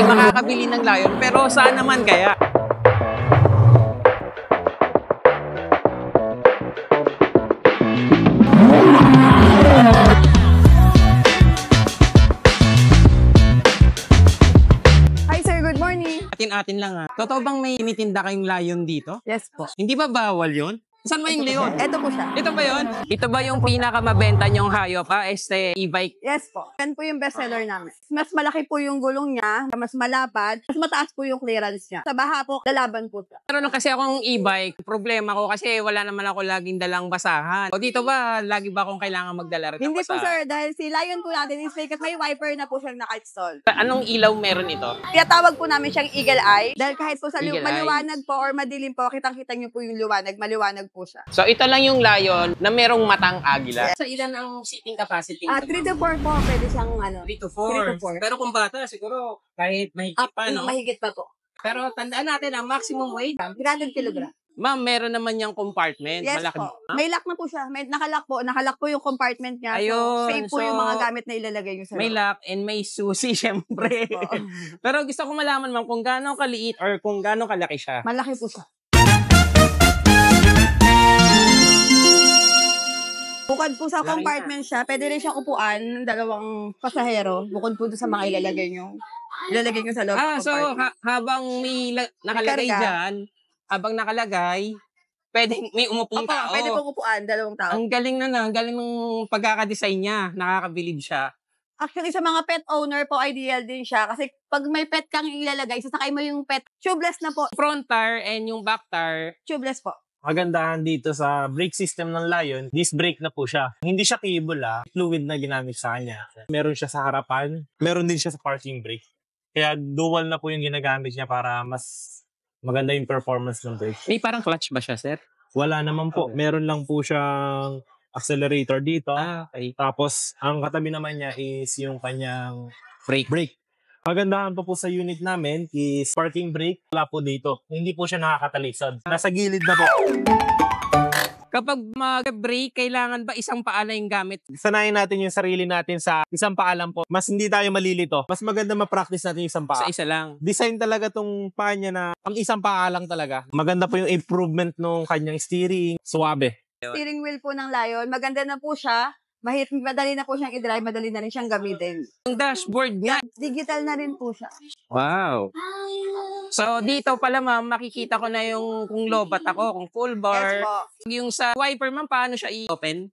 ay makakabili ng Lion, pero saan naman kaya? Atin lang ha. Totoo bang may tinitinda kayong Lion dito? Yes po. Hindi ba bawal yun? Saan ba yung Leon? Ito po siya. Ito ba yun? Ito ba yung pinakamabenta nyong hayop? E-bike? Yes po. Yan po yung bestseller namin. Mas malaki po yung gulong niya, mas malapad, mas mataas po yung clearance niya. Sa baha po, lalaban po siya. Pero nung kasi akong e-bike, problema ko kasi wala naman ako laging dalang basahan. O dito ba, lagi ba akong kailangan magdala rin ng Hindi po basahan? sir, dahil si Lion po natin is fake at may wiper na po siyang naka-install. Anong ilaw meron ito? Kaya tawag po namin siyang Eagle Eye. Dahil kahit po sa Eagle Eye. maliwanag po or madilim po, kitang-kita niyo po yung liwanag, maliwanag po siya. So ito lang yung Lion na merong matang agila. So ilan ang seating capacity? 3 to 4 po, pwede siyang 3 to 3 to 4. Pero kung bata, siguro kahit mahigit pa, no? Mahigit pa po. Pero tandaan natin, ang maximum weight. 300 kg. Ma'am, meron naman yung compartment. Yes Malaki. po. Ha? May lock na po siya. May nakalock po. Nakalock po yung compartment niya. Ayun. So, safe po So, yung mga gamit na ilalagay niyo sa May loob. lock and may susi, syempre. Oo. Pero gusto ko malaman, ma'am, kung gaano kaliit or kung gaano kalaki siya. Malaki po siya. Bukod po sa Laki compartment siya, pwede rin siya upuan ng dalawang pasahero. Bukod po doon sa mga ilalagay niyo sa loob. ng So compartment. habang may nakalagay May karga. dyan, habang nakalagay, pwede may umupong Opo, tao. pwede pong upuan, dalawang tao. Ang galing na, ang galing ng pagkakadesign niya. Nakakabilib siya. Actually, sa mga pet owner po, ideal din siya. Kasi pag may pet kang ilalagay, sasakay mo yung pet, tubeless na po. Front tire and yung back tire, Tubeless po. Kagandahan dito sa brake system ng Lion, disc brake na po siya. Hindi siya cable fluid na ginamit sa kanya. Meron siya sa harapan, meron din siya sa parking brake. Kaya dual na po yung ginagamit niya para mas maganda yung performance ng brake. may parang clutch ba siya, sir? Wala naman po, meron lang po siyang accelerator dito. Okay. Tapos ang katabi naman niya is yung kanyang Brake. Kagandahan po sa unit namin is parking brake. Wala po dito. Hindi po siya nakakatalisod. Nasa gilid na po. Kapag mag-brake, kailangan ba isang paa na yung gamit? Sanayin natin yung sarili natin sa isang paa lang po. Mas hindi tayo malilito. Mas maganda ma-practice natin yung isang paa. Sa isa lang. Design talaga tong paa niya na ang isang paa lang talaga. Maganda po yung improvement ng kanyang steering. Suwabe. Steering wheel po ng Lion, maganda na po siya. Madali na po siyang i-drive, madali na rin siyang gamitin. Yung dashboard niya. Digital na rin po siya. Wow. So, dito pala ma'am, makikita ko na yung kung lobat ako, kung full Yes bar. po. Yung sa wiper ma'am, paano siya i-open?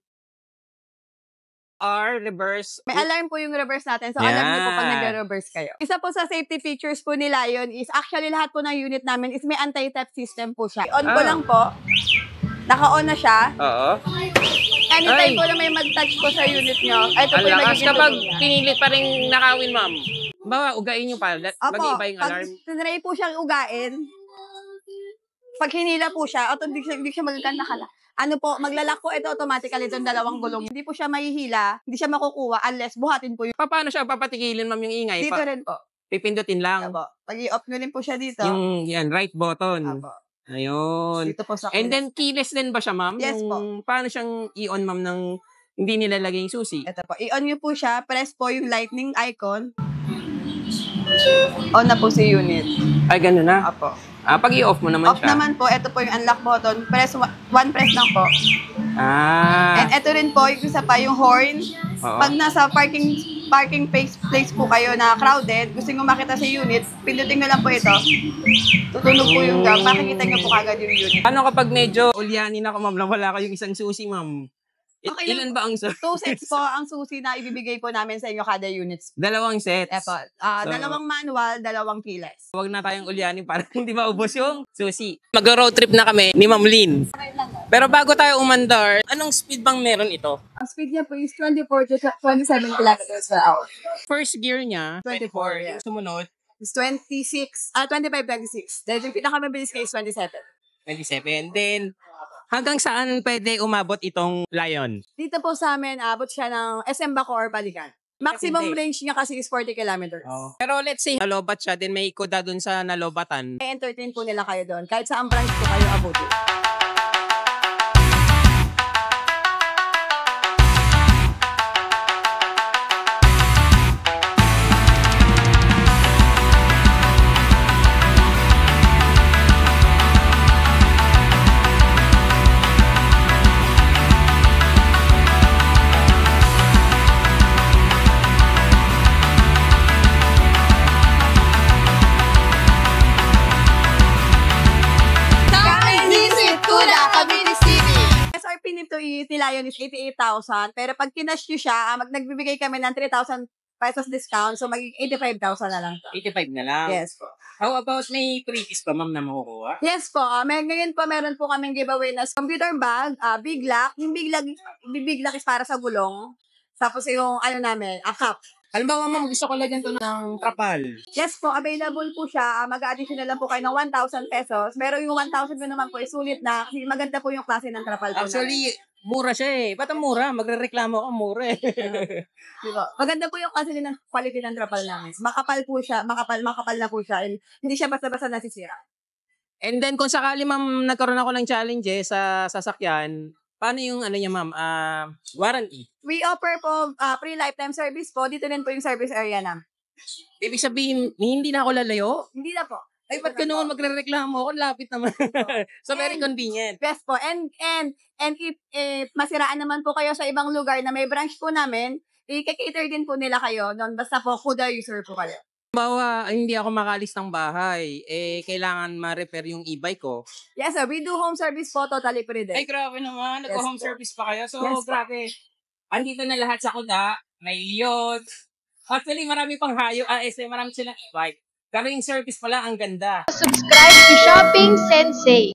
Or reverse? May alarm po yung reverse natin. So, alam niyo po pag Yan. nag-reverse kayo. Isa po sa safety features po ni Lion is actually lahat po ng unit namin is may anti-theft system po siya. On ko lang po. Naka-on na siya. Oo. Anytime Ay. po na may mag-touch po sa unit nyo, ito Ang po yung lakas magiging kapag tunog niya. pinilit pa rin nakawin ma'am. Bawa, ugain nyo pa. Opo, Mag-iiba yung pag alarm. tinry po siyang ugain, pag hinila po siya, hindi siya magkakala. Ano po, maglalak po ito automatically itong dalawang gulong. Hindi po siya mahihila, hindi siya makukuha unless buhatin po yung Paano siya papatigilin ma'am yung ingay? dito rin po. Pipindutin lang. Apo. Pag i-off nyo rin po siya dito. Yung yan, right button. Apo. Ayun. Dito po sa And then keyless din ba siya ma'am? Yes Yung, paano siyang i-on ma'am ng hindi nilalagay yung susi? ito po. I-on nyo po siya, press po yung lightning icon. On na po si unit. Ay, gano'n na. Apo. Pag i-off mo naman Off siya. naman po, ito po yung unlock button. One press lang po. And ito rin po, yung isa pa, yung horn. Oo. Pag nasa parking place po kayo na crowded, gusto nyo makita sa unit, pindutin nyo lang po ito. Tutunog po yung gam. Makikita nyo po kagad yung unit. Ano kapag medyo ulyanin ako ma'am, na wala kayong isang susi ma'am? Okay Ilan ba ang susi? 2 sets po ang susi na ibibigay po namin sa inyo kada units. Dalawang sets. Epo, So, dalawang manual, dalawang keyless. Huwag na tayong ulyanin para hindi maubos yung susi. Mag-road trip na kami ni Ma'am Lynn. Pero bago tayo umandar, anong speed bang meron ito? Ang speed niya po is 24 to 27 kilometers per hour. First gear niya, 24, yeah. Sumunod, Is 25, 26. Dahil yung pinakamabilis kayo is 27. 27. Then, hanggang saan pwede umabot itong Lion? Dito po sa amin, abot siya ng SM Bacoor, Balikan. Maximum Hindi. range niya kasi is 40 kilometers. Pero let's say, nalobat siya, then may ikoda dun sa nalobatan. I-entertain po nila kayo doon. Kahit saan branch po kayo abutin. rate nila yun is 88,000. Pero pag kinash nyo siya, nagbibigay kami ng 3,000 pesos discount. So, magiging 85,000 na lang. 85 na lang. Yes po. How about may freebies pa, ma'am, na makukuha? Yes po. Ngayon po, meron po kaming giveaway na computer bag, big lock. Yung big lock is para sa gulong. Tapos yung namin, cup. Halimbawa, ma'am, gusto ko lagyan to ng trapal. Yes po, available po siya. Mag-additional lang po kayo ng 1,000 pesos. Pero yung 1,000 mo naman po is sulit na kasi maganda po yung klase ng trapal po. Actually, mura siya eh. Ba't ang mura? Magre-reklamo ako, mura eh. Diba? Maganda po yung klase ng quality ng trapal namin. Makapal po siya, makapal na po siya. And hindi siya basta-basta nasisira. And then, kung sakali, ma'am, nagkaroon ako ng challenge sa sasakyan, paano yung niya, ma'am? Warranty. We offer po free lifetime service po. Dito din po yung service area namin. Ibig sabihin, hindi na ako lalayo? Hindi na po. Ay, ba't ganoon magre-reklamo ako? Lapit naman. So, very convenient. Yes po. And if masiraan naman po kayo sa ibang lugar na may branch po namin, i-cater din po nila kayo doon. Basta po, Kuda user po kayo. Bawa, hindi ako makalis ng bahay, kailangan ma-repair yung e-bike ko. Yes sir, we do home service po, totally free din. Ay, grabe naman. Nag-home Yes, po. service pa kayo. So, Yes, po. grabe. Andito na lahat sa Kuda. May leon. Actually, marami pang hayo. Marami silang e-bike. Pero yung service pala, ang ganda. Subscribe to Shopping Sensei.